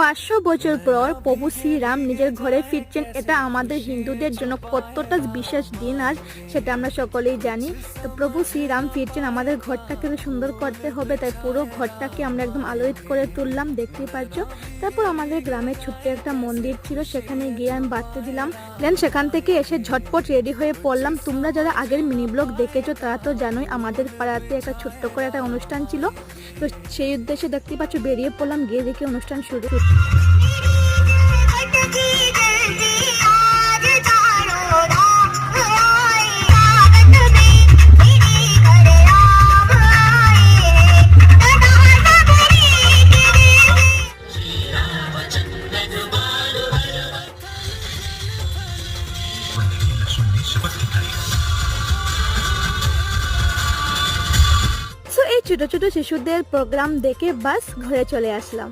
500 বছর পর প্রভু শ্রীরাম নিজের ঘরে ফিরছেন। এটা আমাদের হিন্দুদের জন্য কতটা বিশেষ দিন আজ, সেটা আমরা সকলেই জানি। তো প্রভু শ্রীরাম ফিরছেন, আমাদের ঘরটাকে সুন্দর করতে হবে, তাই পুরো ঘরটাকে আমরা একদম আলোকিত করে তুললাম, দেখতেই পাচ্ছ। তারপর আমাদের গ্রামের ছোট্ট একটা মন্দির ছিল, সেখানে গিয়ে আমি বাড়তে দিলাম। দেন সেখান থেকে এসে ঝটপট রেডি হয়ে পড়লাম। তোমরা যারা আগের মিনি ব্লগ দেখেছো তারা তো জানোই আমাদের পাড়াতে একটা ছোট্ট করে একটা অনুষ্ঠান ছিল। তো সেই উদ্দেশ্যে দেখতেই পাচ্ছ বেরিয়ে পড়লাম, গিয়ে দেখি অনুষ্ঠান শুরু। এই ছোট ছোট শিশুদের প্রোগ্রাম দেখে বাস ঘরে চলে আসলাম।